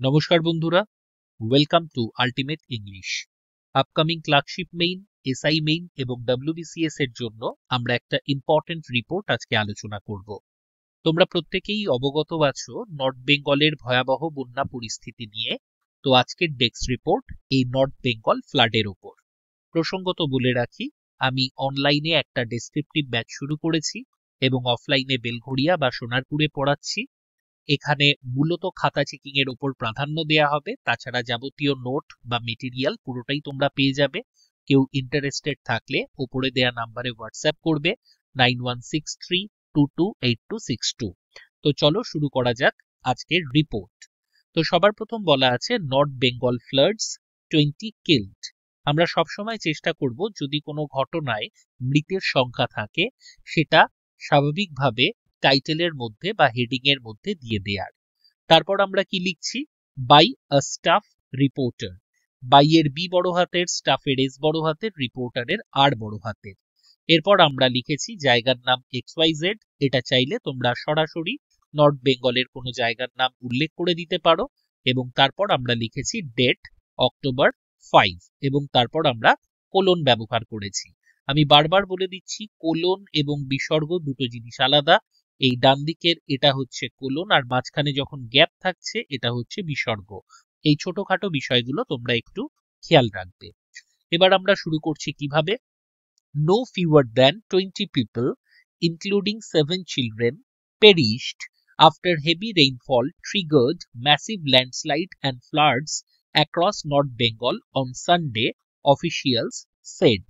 নমস্কার বন্ধুরা, welcome to ultimate English. Upcoming clerkship main, SI main এবং ডব্লিউবিসিএস এর জন্য আমরা একটা ইম্পর্টেন্ট রিপোর্ট আজকে আলোচনা করব। তোমরা প্রত্যেকেই অবগত আছো নর্থ বেঙ্গলের ভয়াবহ বন্যা পরিস্থিতি নিয়ে। তো আজকের ডেস্ক রিপোর্ট এই নর্থ বেঙ্গল ফ্লাডের উপর। প্রসঙ্গত বলে রাখি, আমি অনলাইনে একটা ডেসক্রিপটিভ ব্যাচ শুরু করেছি এবং অফলাইনে বেলঘড়িয়া বা সোনারপুরে পড়াচ্ছি। এখানে মূলত খাতা চেকিং এর উপর প্রাধান্য দেয়া হবে, তাছাড়া যাবতীয় নোট বা মেটেরিয়াল পুরোটাই তোমরা পেয়ে যাবে। কেউ ইন্টারেস্টেড থাকলে উপরে দেয়া নাম্বারে হোয়াটসঅ্যাপ করবে 9163228262। তো চলো শুরু করা যাক আজকের রিপোর্ট। তো সবার প্রথম বলা আছে নর্থ বেঙ্গল ফ্লাডস 20 কিল্ড। আমরা সবসময় চেষ্টা করব যদি কোনো ঘটনায় মৃতের সংখ্যা থাকে সেটা স্বাভাবিকভাবে টাইটেলের মধ্যে বা হেডিং এর মধ্যে দিয়ে দেয়ার। তারপর আমরা কি লিখছি? By a staff reporter. By এর বি বড় হাতের, স্টাফের এস বড় হাতের, রিপোর্টারের আর বড় হাতের। এরপর আমরা লিখেছি জায়গার নাম XYZ। এটা চাইলে তোমরা সরাসরি নর্থ বেঙ্গলের কোনো জায়গার নাম উল্লেখ করে দিতে পারো। এবং তারপর আমরা লিখেছি ডেট অক্টোবর 5 এবং তারপর আমরা কোলন ব্যবহার করেছি। আমি বারবার বলে দিচ্ছি, কোলন এবং বিসর্গ দুটো জিনিস আলাদা। এই ডান দিকের এটা হচ্ছে কোলন আর মাঝখানে যখন গ্যাপ থাকছে এটা হচ্ছে বিসর্গ। এই ছোটখাটো বিষয়গুলো তোমরা একটু খেয়াল রাখবে। এবার আমরা শুরু করছি কিভাবে। No fewer than 20 people, including 7 children, perished after heavy rainfall triggered massive landslide and floods across North Bengal on Sunday, officials said.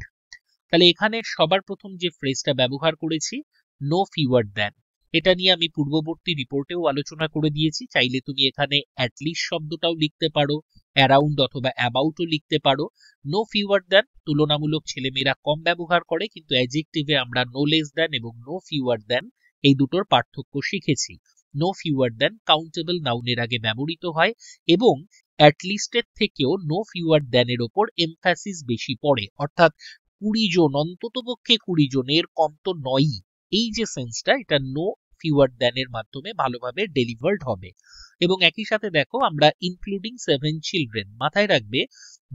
তাহলে এখানে সবার প্রথম যে ফ্রেজটা ব্যবহার করেছি নো ফিওয়ার দ্যান, এটা নিয়ে আমি পূর্ববর্তী রিপোর্টেও আলোচনা করে দিয়েছি। চাইলে তুমি এখানে অ্যাটলিস্ট শব্দটাও লিখতে পারো, অ্যারাউন্ড অথবা অ্যাবাউটও লিখতে পারো। নো ফিওয়ার দ্যান তুলনামূলক ছেলেমেয়েরা কম ব্যবহার করে, কিন্তু অ্যাডজেক্টিভে আমরা নো লেস দ্যান এবং নো ফিওয়ার দ্যান এই দুটোর পার্থক্য শিখেছি। নো ফিওয়ার দ্যান কাউন্টেবল নাউনের আগে ব্যবহৃত হয় এবং অ্যাটলিস্টের থেকেও নো ফিওয়ার দ্যানের ওপর এমফ্যাসিস বেশি পড়ে, অর্থাৎ 20 জন, অন্ততপক্ষে 20 জনের কম তো নয়ই। এই যে সেন্সটা, এটা নো ফিওয়ার দ্যানের মাধ্যমে ভালোভাবে ডেলিভার্ড হবে। এবং একই সাথে দেখো আমরা ইনক্লুডিং 7 চিলড্রেন, মাথায় রাখবে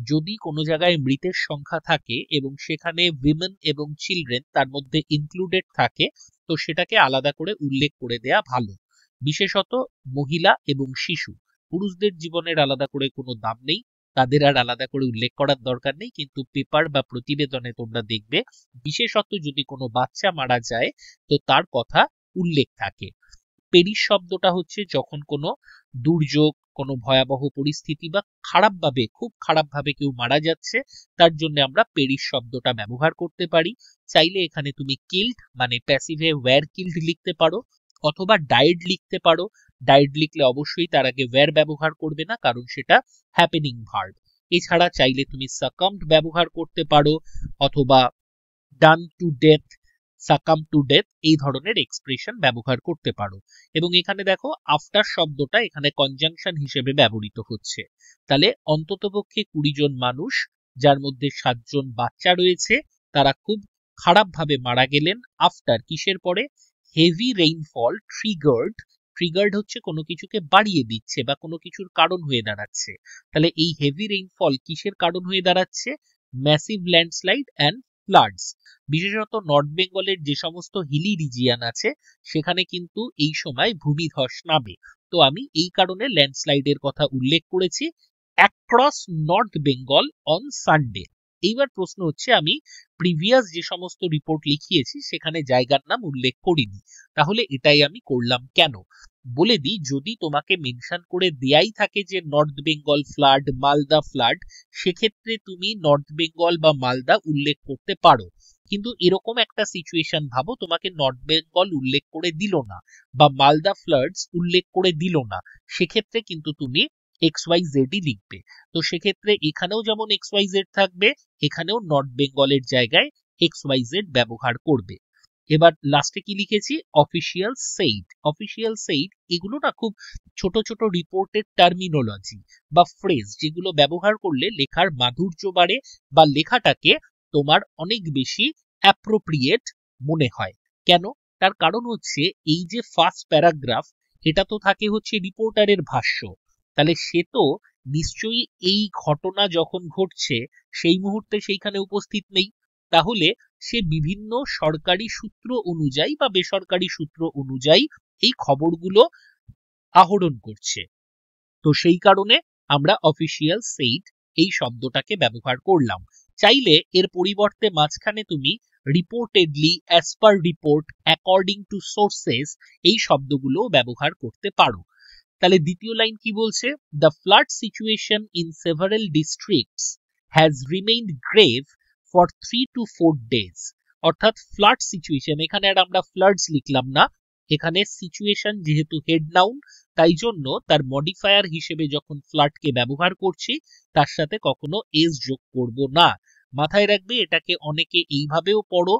যদি কোনো জায়গায় মৃতের সংখ্যা থাকে এবং সেখানে উইমেন এবং চিলড্রেন তার মধ্যে ইনক্লুডেড থাকে, তো সেটাকে আলাদা করে উল্লেখ করে দেয়া ভালো। বিশেষত মহিলা এবং শিশু, পুরুষদের জীবনের আলাদা করে কোনো দাম নেই, তাদের আর আলাদা করে উল্লেখ করার দরকার নেই, কিন্তু পেপার বা প্রতিবেদনে তোমরা দেখবে বিশেষত যদি কোনো বাচ্চা মারা যায় তো তার কথা উল্লেখ থাকে। পেরিশ শব্দটা হচ্ছে যখন কোনো দুর্যোগ, কোনো ভয়াবহ পরিস্থিতি বা খারাপভাবে, খুব খারাপভাবে কেউ মারা যাচ্ছে, তার জন্য আমরা পেরিশ শব্দটা ব্যবহার করতে পারি। চাইলে এখানে তুমি কিল্ড মানে প্যাসিভে ওয়্যার কিল্ড লিখতে পারো অথবা ডাইড লিখতে পারো। ডাইড লিখলে অবশ্যই তার আগে ওয়্যার ব্যবহার করবে না, কারণ সেটা হ্যাপেনিং ভার্ব। এছাড়া চাইলে তুমি সাকাম্ড ব্যবহার করতে পারো অথবা done to death, succumb to death, এই ধরনের এক্সপ্রেশন ব্যবহার করতে পারো। এবং এখানে দেখো আফটার শব্দটা এখানে কনজাংশন হিসেবে ব্যবহৃত হচ্ছে। তাহলে অন্ততপক্ষে 20 জন মানুষ, যার মধ্যে 7 জন বাচ্চা রয়েছে, তারা খুব খারাপভাবে মারা গেলেন। আফটার কিসের পরে? Heavy rainfall triggered. ট্রিগার্ড হচ্ছে কোনো কিছুকে বাড়িয়ে দিচ্ছে বা কোনো কিছুর কারণ হয়ে দাঁড়াচ্ছে। তাহলে এই হেভি রেইনফল কিসের কারণ হয়ে দাঁড়াচ্ছে? Massive landslide and floods. বিশেষত নর্থ বেঙ্গলের যে সমস্ত হিলি রিজিয়ান আছে সেখানে কিন্তু এই সময় ভূমিধস নামে। তো আমি এই কারণে ল্যান্ডস্লাইডের কথা উল্লেখ করেছি across north Bengal on Sunday. এইবার প্রশ্ন হচ্ছে, আমি প্রিভিয়াস যে সমস্ত রিপোর্ট লিখিয়েছি সেখানে জায়গার নাম উল্লেখ করিনি, তাহলে এটাই আমি করলাম কেন? বলে দিই, যদি তোমাকে মেনশন করে দেয়াই থাকে যে north Bengal flood, Malda flood, সেক্ষেত্রে তুমি নর্থ বেঙ্গল বা মালদা উল্লেখ করতে পারো। কিন্তু এরকম একটা সিচুয়েশন ভাবো, তোমাকে নর্থ বেঙ্গল উল্লেখ করে দিল না বা মালদা ফ্লাডস উল্লেখ করে দিল না, সেক্ষেত্রে কিন্তু তুমি XYZ লিখবে। তো সেক্ষেত্রে এখানেও যেমন XYZ থাকবে, এখানেও নর্থ বেঙ্গলের জায়গায় XYZ ব্যবহার করবে। এবার লাস্টে কি লিখেছি? Official said. অফিসিয়াল সেইড এগুলো না খুব ছোট ছোট রিপোর্টের টার্মিনোলজি বা ফ্রেজ, যেগুলো ব্যবহার করলে লেখার মাধুর্য বাড়ে বা লেখাটাকে তোমার অনেক বেশি অ্যাপ্রোপ্রিয়েট মনে হয়। কেন? তার কারণ হচ্ছে এই যে ফার্স্ট প্যারাগ্রাফ, এটা তো থাকে হচ্ছে রিপোর্টারের ভাষ্য, তাহলে সে তো নিশ্চয়ই এই ঘটনা যখন ঘটছে সেই মুহূর্তে সেইখানে উপস্থিত নেই, তাহলে সে বিভিন্ন সরকারি সূত্র অনুযায়ী বা বেসরকারি সূত্র অনুযায়ী এই খবরগুলো আহরণ করছে। তো সেই কারণে আমরা অফিসিয়াল সেইড এই শব্দটাকে ব্যবহার করলাম। চাইলে এর পরিবর্তে মাঝখানে তুমি reportedly, as per report, according to sources এই শব্দগুলো ব্যবহার করতে পারো। তাহলে দ্বিতীয় লাইন কি বলছে? The flood situation in several districts has remained grave for 3 to 4 days। অর্থাৎ ফ্লাড সিচুয়েশন, এখানে আর আমরা ফ্লাডস লিখলাম না, এখানে সিচুয়েশন যেহেতু হেড নাউন তাই জন্য তার মডিফায়ার হিসেবে যখন ফ্লাডকে ব্যবহার করছি তার সাথে কখনো এস যোগ করব না। মাথায় রাখবে, এটাকে অনেকে এইভাবেও পড়ো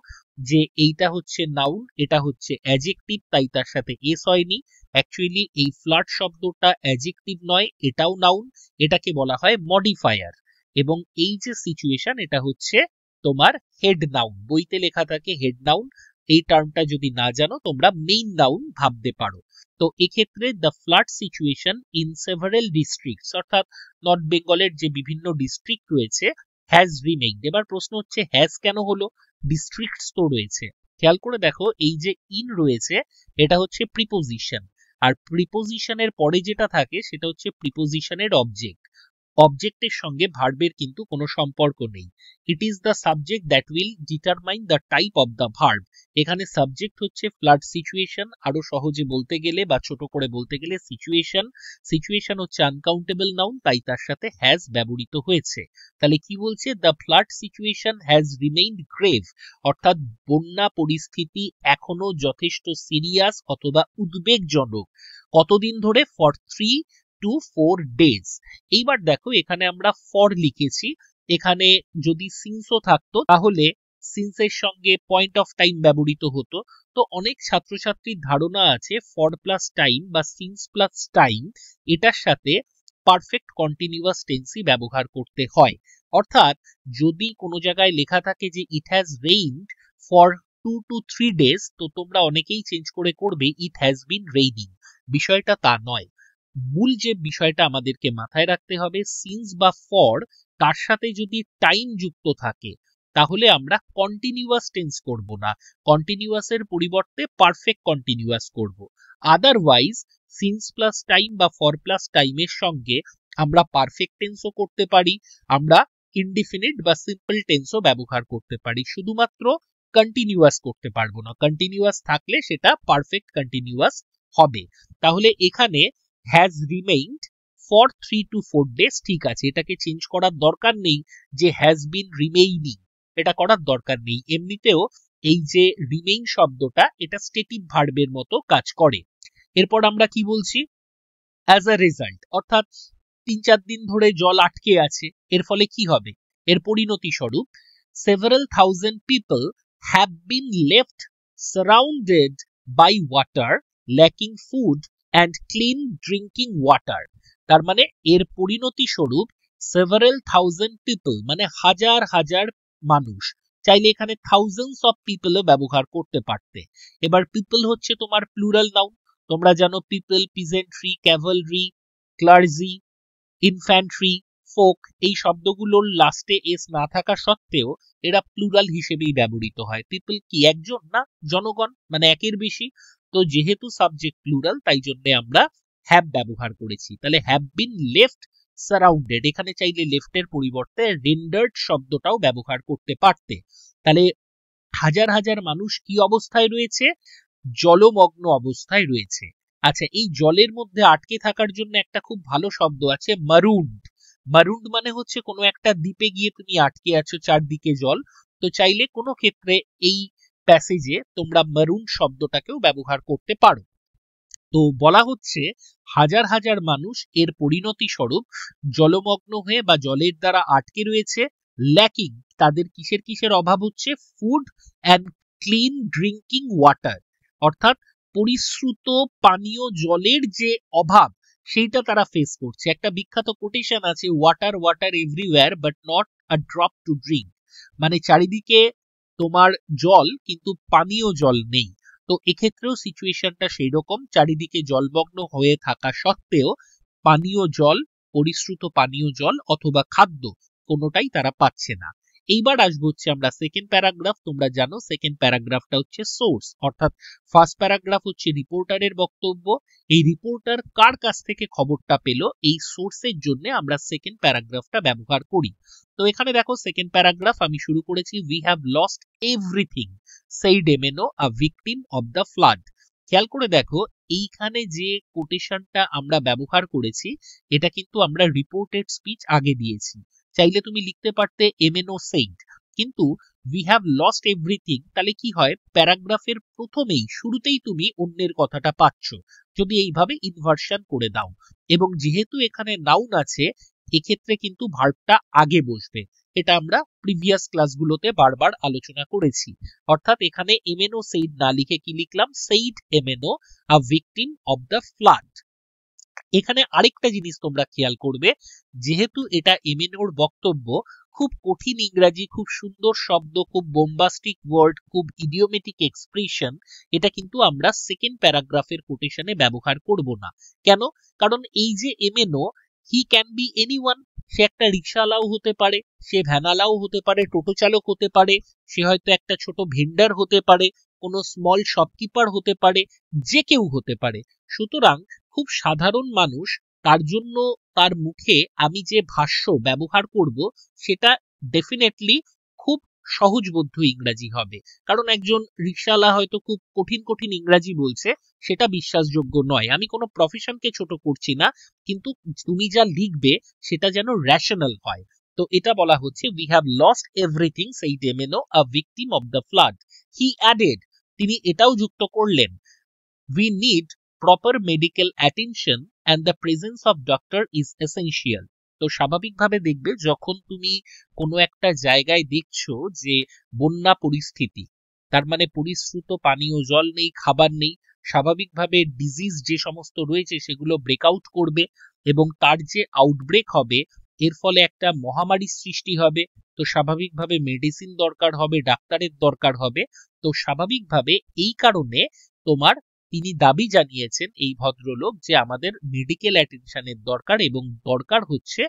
যে এইটা হচ্ছে নাউন, এটা হচ্ছে অ্যাডজেক্টিভ, তাই তার সাথে এস হয়নি। অ্যাকচুয়ালি এই ফ্লাড শব্দটা অ্যাডজেক্টিভ নয়, এটাও নাউন, এটাকে বলা হয় মডিফায়ার। এবং এই যে সিচুয়েশন, এটা হচ্ছে তোমার হেড নাউন, বইতে লেখা থাকে হেড নাউন। এই টার্মটা যদি না জানো তোমরা মেইন নাউন ভাবতে পারো। তো এক্ষেত্রে the flood situation in several districts অর্থাৎ নর্থ বেঙ্গলের যে বিভিন্ন ডিস্ট্রিক্ট রয়েছে হ্যাজ রিমেইনড। এবার প্রশ্ন হচ্ছে হ্যাজ কেন হলো? ডিস্ট্রিক্টস তো রয়েছে। খেয়াল করে দেখো, এই যে ইন রয়েছে এটা হচ্ছে প্রিপোজিশন, আর প্রিপোজিশনের পরে যেটা থাকে সেটা হচ্ছে প্রিপোজিশনের অবজেক্ট। অবজেক্টের সঙ্গে ভার্বের কিন্তু কোনো সম্পর্ক নেই। It is the subject that will determine the type of the verb. এখানে সাবজেক্ট হচ্ছে ফ্লাড সিচুয়েশন, আরো সহজে বলতে গেলে বা ছোট করে বলতে গেলে সিচুয়েশন। সিচুয়েশন হচ্ছে আনকাউন্টেবল নাউন, তাই তার সাথে হ্যাজ ব্যবহৃত হয়েছে। তাহলে কি বলছে? The flood situation has remained grave, অর্থাৎ বন্যা পরিস্থিতি এখনো যথেষ্ট সিরিয়াস অথবা উদ্বেগজনক। কতদিন ধরে? For 3 to 4 days। এইবার দেখো, এখানে আমরা ফর লিখেছি, এখানে যদি সিন্সও থাকতো তাহলে সিন্সের সঙ্গে পয়েন্ট অফ টাইম ব্যবহৃত হতো। তো অনেক ছাত্রছাত্রীর ধারণা আছে ফর প্লাস টাইম বা সিন্স প্লাস টাইম এটার সাথে পারফেক্ট কন্টিনিউয়াস টেন্সই ব্যবহার করতে হয়। অর্থাৎ যদি কোনো জায়গায় লেখা থাকে যে it has rained for 2 to 3 days, তো তোমরা অনেকেই চেঞ্জ করে করবে ইট হ্যাজ বিন রেইনিং। বিষয়টা তা নয়। মূল যে বিষয়টা আমাদেরকে মাথায় রাখতে হবে, সিন্স বা ফর তার সাথে যদি টাইম যুক্ত থাকে তাহলে আমরা কন্টিনিউয়াস টেন্স করব না, কন্টিনিউয়াসের পরিবর্তে পারফেক্ট কন্টিনিউয়াস করব। আদারওয়াইজ সিন্স প্লাস টাইম বা ফর প্লাস টাইমের সঙ্গে আমরা পারফেক্ট টেন্সও করতে পারি, আমরা ইনডিফিনিট বা সিম্পল টেন্সও ব্যবহার করতে পারি, শুধুমাত্র কন্টিনিউয়াস করতে পারবো না। কন্টিনিউয়াস থাকলে সেটা পারফেক্ট কন্টিনিউয়াস হবে। তাহলে এখানে has remained for 3 to 4 days, ঠিক আছে, এটাকে চেঞ্জ করার দরকার নেই যে হ্যাজ বিন রিমেইনিং, এটা করার দরকার নেই। এমনিতেও এই যে রিমেইন শব্দটা এটা স্টেটিভ ভার্বের মতো কাজ করে। এরপর আমরা কি বলছি? অ্যাজ আ রেজাল্ট, অর্থাৎ 3-4 দিন ধরে জল আটকে আছে, এর ফলে কি হবে? এর পরিণতি স্বরূপ several thousand people have been left surrounded by water, lacking food and clean drinking water। তার মানে এর পরিণতি স্বরূপ several thousand people মানে হাজার হাজার মানুষ, চাইলে এখানে thousands of people ব্যবহার করতে পারতে। এবার পিপল হচ্ছে তোমার প্লুরাল নাউন, তোমরা জানো people, peasantry, Cavalry, clergy, infantry, folk এই শব্দগুলোর লাস্টে এস না থাকা সত্ত্বেও এরা প্লুরাল হিসেবেই ব্যবহৃত হয়। পিপল কি একজন? না, জনগণ, মানে একের বেশি। তো যেহেতু সাবজেক্ট প্লুরাল তাই জন্য আমরা হ্যাভ ব্যবহার করেছি। তাহলে হ্যাভ বিন লেফট সারাউন্ডেড, এখানে চাইলে লেফটের পরিবর্তে রেন্ডার্ড শব্দটাও ব্যবহার করতে পারতে। তাহলে হাজার হাজার মানুষ কি অবস্থায় রয়েছে? জলমগ্ন অবস্থায় রয়েছে। আচ্ছা, এই জলের মধ্যে আটকে থাকার জন্য একটা খুব ভালো শব্দ আছে, মারুন্ড। মারুন্ড মানে হচ্ছে কোনো একটা দ্বীপে গিয়ে তুমি আটকে আছো, চারদিকে জল। তো চাইলে কোনো ক্ষেত্রে এই প্যাসেজে তোমরা মারুন্ড শব্দটাকেও ব্যবহার করতে পারো। তো বলা হচ্ছে হাজার হাজার মানুষ এর পরিণতি স্বরূপ জলমগ্ন হয়ে বা জলের দ্বারা আটকে রয়েছে। ল্যাকিং, তাদের কিসের কিসের অভাব হচ্ছে? Food and clean drinking water, অর্থাৎ পরিশ্রুত পানীয় জলের যে অভাব সেইটা তারা ফেস করছে। একটা বিখ্যাত কোটেশন আছে, water water everywhere but not a drop to drink, মানে চারিদিকে তোমার জল কিন্তু পানীয় জল নেই। তো এক্ষেত্রেও সিচুয়েশনটা সেই রকম, চারিদিকে জলমগ্ন হয়ে থাকা সত্ত্বেও পানীয় জল, পরিশ্রুত পানীয় জল অথবা খাদ্য কোনোটাই তারা পাচ্ছে না। এইবার আসবো হচ্ছে আমরা সেকেন্ড প্যারাগ্রাফ। তোমরা জানো সেকেন্ড প্যারাগ্রাফটা হচ্ছে সোর্স, অর্থাৎ ফার্স্ট প্যারাগ্রাফ হচ্ছে রিপোর্টারের বক্তব্য। এই রিপোর্টার কার কাছ থেকে খবরটা পেল, এই সোর্সের জন্য আমরা সেকেন্ড প্যারাগ্রাফটা ব্যবহার করি। তো এখানে দেখো সেকেন্ড প্যারাগ্রাফ আমি শুরু করেছি, we have lost everything said Emeno, a victim of the flood. খেয়াল করে দেখো এইখানে যে কোটেশনটা আমরা ব্যবহার করেছি এটা কিন্তু আমরা রিপোর্টেড স্পিচ আগে দিয়েছি। চাইলে তুমি লিখতে পারতে এমএনও সেইড, কিন্তু উই হ্যাভ লস্ট এভরিথিং, তাহলে কি হয় প্যারাগ্রাফের প্রথমেই শুরুতেই তুমি অন্যের কথাটা পাচ্ছ যদি এইভাবে ইনভার্সন করে দাও। এবং যেহেতু এখানে নাউন আছে এক্ষেত্রে কিন্তু ভার্বটা আগে বসবে, এটা আমরা প্রিভিয়াস ক্লাসগুলোতে বারবার আলোচনা করেছি। অর্থাৎ এখানে এমএনও সেইড না লিখে কি লিখলাম, said MnO a victim of the flood. এখানে আরেকটা জিনিস তোমরা খেয়াল করবে, যেহেতু এটা এমএনওর বক্তব্য, খুব কঠিন ইংরাজি, খুব সুন্দর শব্দ, খুব বোম্বাস্টিক ওয়ার্ড, খুব ইডিওমেটিক এক্সপ্রেশন, এটা কিন্তু আমরা সেকেন্ড প্যারাগ্রাফের কোটেশনে ব্যবহার করব না। কেন? কারণ এই যে MNO, he can be anyone, সে একটা রিক্সাওয়ালাও হতে পারে, সে ভ্যানালাও হতে পারে, টোটো চালক হতে পারে, সে হয়তো একটা ছোট ভেন্ডার হতে পারে, কোনো স্মল শপকিপার হতে পারে, যে কেউ হতে পারে। সুতরাং খুব সাধারণ মানুষ, তার জন্য তার মুখে আমি যে ভাষ্য ব্যবহার করব সেটা ডেফিনেটলি খুব সহজবোধ্য ইংরাজি হবে। কারণ একজন রিক্সাওয়ালা হয়তো খুব কঠিন কঠিন ইংরাজি বলছে, সেটা বিশ্বাসযোগ্য নয়। আমি কোনো প্রফেশনকে ছোট করছি না, কিন্তু তুমি যা লিখবে সেটা যেন রেশনাল হয়। তো এটা বলা হচ্ছে we have lost everything said MnO, a victim of the flood. He added, তিনি এটাও যুক্ত করলেন, we need proper medical attention and the presence of doctor is essential. তো স্বাভাবিকভাবে দেখবে যখন তুমি কোনো একটা জায়গায় দেখছো যে বন্যা পরিস্থিতি, তার মানে পরিশ্রুত পানীয় জল নেই, খাবার নেই, স্বাভাবিকভাবে ডিজিজ যে সমস্ত রয়েছে সেগুলো ব্রেকআউট করবে এবং তার যে আউটব্রেক হবে এর ফলে একটা মহামারী সৃষ্টি হবে। তো স্বাভাবিকভাবে মেডিসিন দরকার হবে, ডাক্তারের দরকার হবে। তো স্বাভাবিকভাবে এই কারণে তোমার তিনি দাবি জানিয়েছেন এই ভদ্রলোক যে আমাদের মেডিকেল অ্যাটেনশনের দরকার এবং দরকার হচ্ছে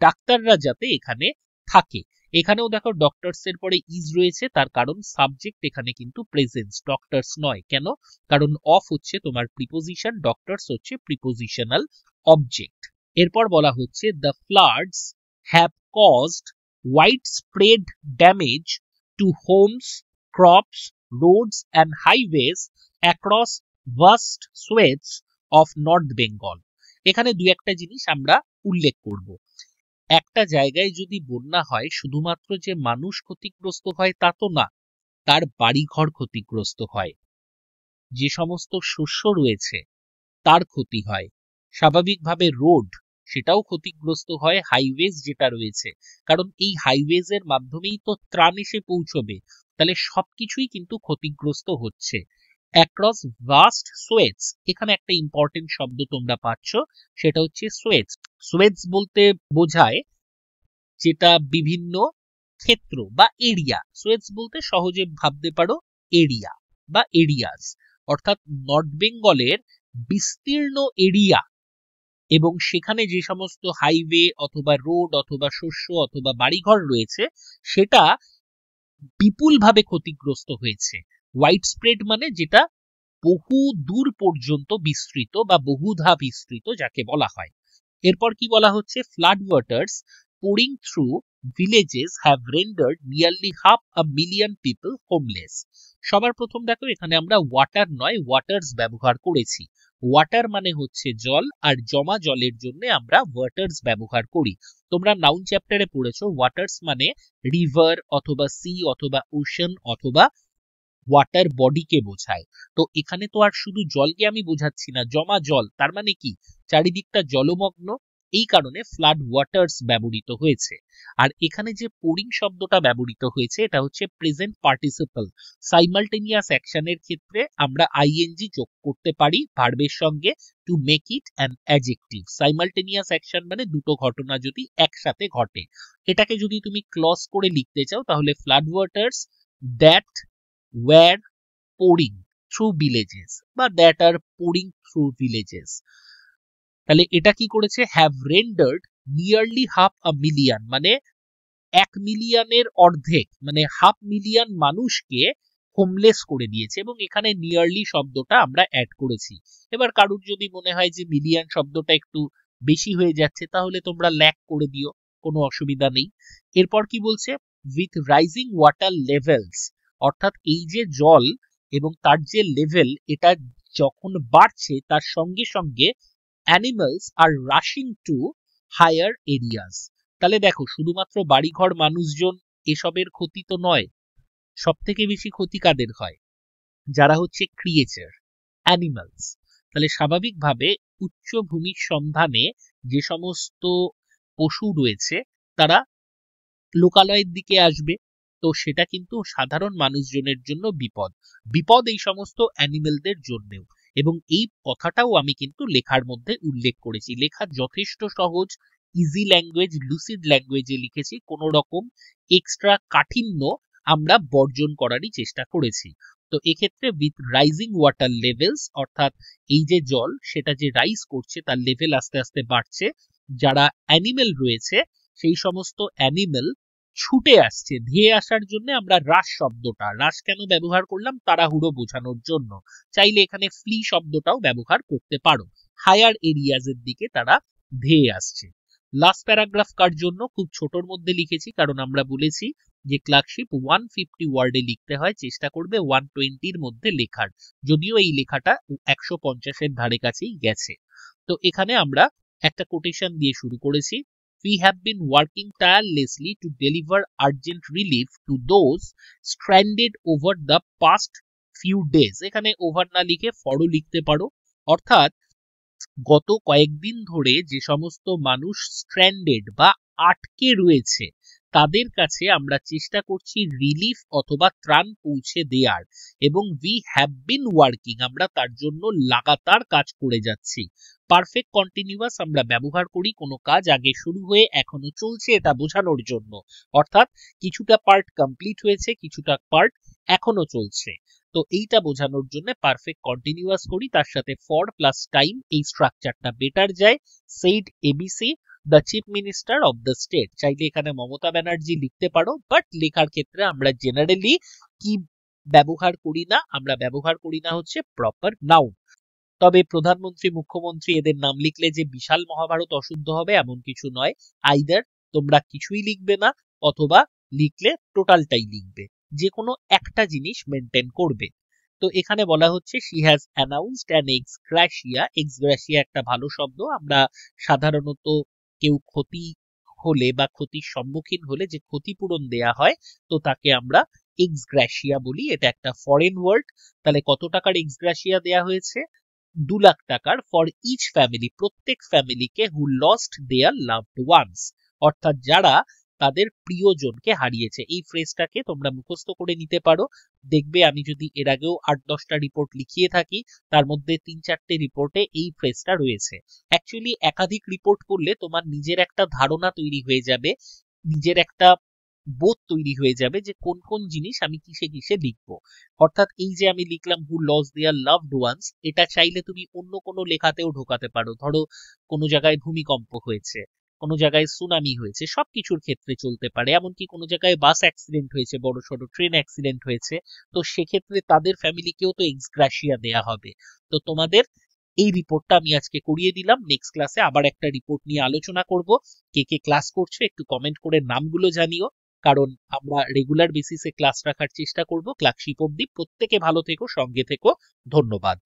ডাক্তাররা যাতে এখানে থাকে। এখানেও দেখো ডক্টরস এর পরে ইজ রয়েছে, তার কারণ সাবজেক্ট এখানে কিন্তু প্রেজেন্স, ডক্টরস নয়। কেন? কারণ অফ হচ্ছে তোমার প্রিপোজিশন, ডক্টরস হচ্ছে প্রিপোজিশনাল অবজেক্ট। এরপর বলা হচ্ছে the floods have caused wide spread damage to homes, crops, roads and highways across vast swathes of North Bengal. এখানে দুই একটা জিনিস আমরা উল্লেখ করব। একটা জায়গায় যদি বন্যা হয় শুধুমাত্র যে মানুষ ক্ষতিগ্রস্ত হয় তা তো না, তার বাড়িঘর ক্ষতিগ্রস্ত হয়, যে সমস্ত শস্য রয়েছে তার ক্ষতি হয়, স্বাভাবিকভাবে রোড সেটাও ক্ষতিগ্রস্ত হয়, হাইওয়েজ যেটা রয়েছে, কারণ এই হাইওয়েজ এর মাধ্যমেই তো ত্রাণ এসে পৌঁছবে, তাহলে সবকিছুই কিন্তু ক্ষতিগ্রস্ত হচ্ছে। অ্যাক্রস ভাস্ট সোয়েটস, এখানে একটা ইম্পর্টেন্ট শব্দ তোমরা পাচ্ছ, সেটা হচ্ছে সোয়েটস। সোয়েটস বলতে বোঝায় যেটা বিভিন্ন ক্ষেত্র বা এরিয়া। সোয়েটস বলতে সহজে ভাবতে পারো এরিয়া বা এরিয়াস, অর্থাৎ নর্থ বেঙ্গলের বিস্তীর্ণ এরিয়া এবং সেখানে যে সমস্ত হাইওয়ে অথবা রোড অথবা শস্য অথবা বাড়িঘর রয়েছে সেটা বিপুলভাবে ক্ষতিগ্রস্ত হয়েছে। ওয়াইড স্প্রেড মানে যেটা বহু দূর পর্যন্ত বিস্তৃত বা বহুধা বিস্তৃত যাকে বলা হয়। এরপর কি বলা হচ্ছে, flood waters pouring through villages have rendered nearly 500,000 people homeless. সবার প্রথম দেখো এখানে আমরা ওয়াটার নয় ওয়াটার্স ব্যবহার করেছি। ওয়াটার মানে হচ্ছে জল, আর জমা জলের জন্য আমরা ওয়াটার্স ব্যবহার করি। তোমরা নাউন চ্যাপ্টারে পড়েছো ওয়াটার্স মানে রিভার অথবা সি অথবা ওশান অথবা ওয়াটার বডিকে বোঝায়। তো এখানে তো আর শুধু জলকে আমি বোঝাচ্ছি না, জমা জল তার মানে কি চারিদিকটা জলমগ্ন, এই কারণে ফ্লাড ওয়াটার্স ব্যবহৃত হয়েছে। আর এখানে যে পোরিং শব্দটা ব্যবহৃত হয়েছে এটা হচ্ছে প্রেজেন্ট পার্টিসিপল। সাইমালটেনিয়াস অ্যাকশনের ক্ষেত্রে আমরা আইএনজি যোগ করতে পারি ভার্বের সঙ্গে to make it an adjective. Simultaneous action মানে দুটো ঘটনা যদি একসাথে ঘটে। এটাকে যদি তুমি ক্লজ করে লিখতে চাও তাহলে flood waters that were pouring through villages বা that are pouring through villages. তাহলে এটা কি করেছে, হ্যাভ রেন্ডার্ড নিয়ারলি 500,000, মানে 1 মিলিয়নের অর্ধেক, মানে 500,000 মানুষকে হোমলেস করে দিয়েছে। এবং এখানে নিয়ারলি শব্দটা আমরা অ্যাড করেছি। এবার কারুর যদি মনে হয় যে মিলিয়ন শব্দটা একটু বেশি হয়ে যাচ্ছে, তাহলে তোমরা ল্যাক করে দিও, কোনো অসুবিধা নেই। এরপর কি বলছে, উইথ রাইজিং ওয়াটার লেভেলস, অর্থাৎ এই যে জল এবং তার যে লেভেল, এটা যখন বাড়ছে তার সঙ্গে সঙ্গে animals are rushing to higher areas. তাহলে দেখো, শুধুমাত্র বাড়িঘর মানুষজন এসবের ক্ষতি তো নয়, সব থেকে বেশি ক্ষতি কাদের হয়, যারা হচ্ছে ক্রিয়েচার, অ্যানিমালস। তাহলে স্বাভাবিকভাবে উচ্চভূমির সন্ধানে যে সমস্ত পশু রয়েছে তারা লোকালয়ের দিকে আসবে। তো সেটা কিন্তু সাধারণ মানুষজনের জন্য বিপদ, বিপদ এই সমস্ত অ্যানিমেলদের জন্যেও। এবং এই কথাটাও আমি কিন্তু লেখার মধ্যে উল্লেখ করেছি। লেখা যথেষ্ট সহজ, ইজি ল্যাঙ্গুয়েজ, লুসিড ল্যাঙ্গুয়েজে লিখেছি, কোনো রকম এক্সট্রা কাঠিন্য আমরা বর্জন করারই চেষ্টা করেছি। তো এক্ষেত্রে উইথ রাইজিং ওয়াটার লেভেলস, অর্থাৎ এই যে জল সেটা যে রাইজ করছে, তার লেভেল আস্তে আস্তে বাড়ছে, যারা অ্যানিমেল রয়েছে সেই সমস্ত অ্যানিমেল ছুটে আসছে। ধেয়ে আসার জন্য আমরা রাশ শব্দটা, রাশ কেন ব্যবহার করলাম, তাড়াহুড়ো বোঝানোর জন্য। চাইলে এখানে ফ্লি শব্দটাও ব্যবহার করতে পারো। হায়ার এরিয়াজ এর দিকে তারা ধেয়ে আসছে। লাস্ট প্যারাগ্রাফ কার জন্য, খুব ছোটর মধ্যে লিখেছি, কারণ আমরা বলেছি যে ক্লার্কশিপ 150 ওয়ার্ডে লিখতে হয়, চেষ্টা করবে 120-র মধ্যে লেখার, যদিও এই লেখাটা 150-এর ধারে কাছেই গেছে। তো এখানে আমরা একটা কোটেশন দিয়ে শুরু করেছি, we have been working tirelessly to deliver urgent relief to those stranded over the past few days। এখানে ওভার না লিখে ফরও লিখতে পারো। অর্থাৎ গত কয়েকদিন ধরে যে সমস্ত মানুষ স্ট্র্যান্ডেড বা আটকে রয়েছে তাদের কাছে আমরা চেষ্টা করছি রিলিফ অথবা ত্রাণ পৌঁছে দেওয়ার। এবং উই হ্যাভ বিন ওয়ার্কিং, আমরা তার জন্য লাগাতার কাজ করে যাচ্ছি। পারফেক্ট কন্টিনিউয়াস আমরা ব্যবহার করি কোনো কাজ আগে শুরু হয়ে এখনো চলছে এটা বোঝানোর জন্য। অর্থাৎ কিছুটা পার্ট কমপ্লিট হয়েছে, কিছুটা পার্ট এখনো চলছে। তো এইটা বোঝানোর জন্য পারফেক্ট কন্টিনিউয়াস করি, তার সাথে ফর প্লাস টাইম, এই স্ট্রাকচারটা বেটার যায়। Said ABC the chief minister of the state, চাইলে এখানে মমতা ব্যানার্জি লিখতে পারো, বাট লেখার ক্ষেত্রে আমরা জেনারেলি কি ব্যবহার করি না, আমরা ব্যবহার করি না হচ্ছে প্রপার নাউন। তবে প্রধানমন্ত্রী, মুখ্যমন্ত্রী এদের নাম লিখলে যে বিশাল মহাভারত অশুদ্ধ হবে এমন কিছু নয়। আইদার তোমরা কিছুই লিখবে না, অথবা লিখলে টোটালটাই লিখবে, যে কোনো একটা জিনিস মেনটেন করবে। তো এখানে বলা হচ্ছে she has announced an ex gratia। ex gratia একটা ভালো শব্দ, আমরা সাধারণত কেউ ক্ষতি হলে বা ক্ষতির সম্মুখীন হলে যে ক্ষতিপূরণ দেয়া হয়, তো তাকে আমরা এক্স গ্রাসিয়া বলি, এটা একটা ফরেন ওয়ার্ড। তাহলে কত টাকার এক্স গ্রাসিয়া দেয়া হয়েছে, 2 লাখ টাকার, ফর ইচ ফ্যামিলি, প্রত্যেক ফ্যামিলিকে, হু লস্ট দেয়ার লাভড ওয়ান্স, অর্থাৎ যারা তাদের প্রিয়জনকে হারিয়েছে। এই ফ্রেজটাকে তোমরা মুখস্থ করে নিতে পারো। দেখবে আমি যদি এর আগেও 8-10টা রিপোর্ট লিখিয়ে থাকি, তার মধ্যে 3-4টে রিপোর্টে এই ফ্রেজটা রয়েছে। অ্যাকচুয়ালি একাধিক রিপোর্ট পড়লে তোমার নিজের একটা ধারণা তৈরি হয়ে যাবে, নিজের একটা বোধ তৈরি হয়ে যাবে যে কোন কোন জিনিস আমি কিসে কিসে লিখবো। অর্থাৎ এই যে আমি লিখলাম হু লস দেয়ার লাভড ওয়ান্স, এটা চাইলে তুমি অন্য কোনো লেখাতেও ঢোকাতে পারো। ধরো কোনো জায়গায় ভূমিকম্প হয়েছে, কোনো জায়গায় সুনামি হয়েছে, সবকিছুর ক্ষেত্রে চলতে পারে। এমনকি কোনো জায়গায় বাস অ্যাক্সিডেন্ট হয়েছে, বড় সড়ো ট্রেন অ্যাক্সিডেন্ট হয়েছে, তো সেক্ষেত্রে তাদের ফ্যামিলিকেও তো এক্স গ্রাসিয়া দেয়া হবে। তো তোমাদের এই রিপোর্টটা আমি আজকে করিয়ে দিলাম। নেক্সট ক্লাসে আবার একটা রিপোর্ট নিয়ে আলোচনা করব। কে কে ক্লাস করছো একটু কমেন্ট করে নামগুলো জানিও, কারণ আমরা রেগুলার বেসিসে ক্লাস রাখার চেষ্টা করব। ক্লার্কশিপ অবধি প্রত্যেকে ভালো থেকো, সঙ্গে থেকো। ধন্যবাদ।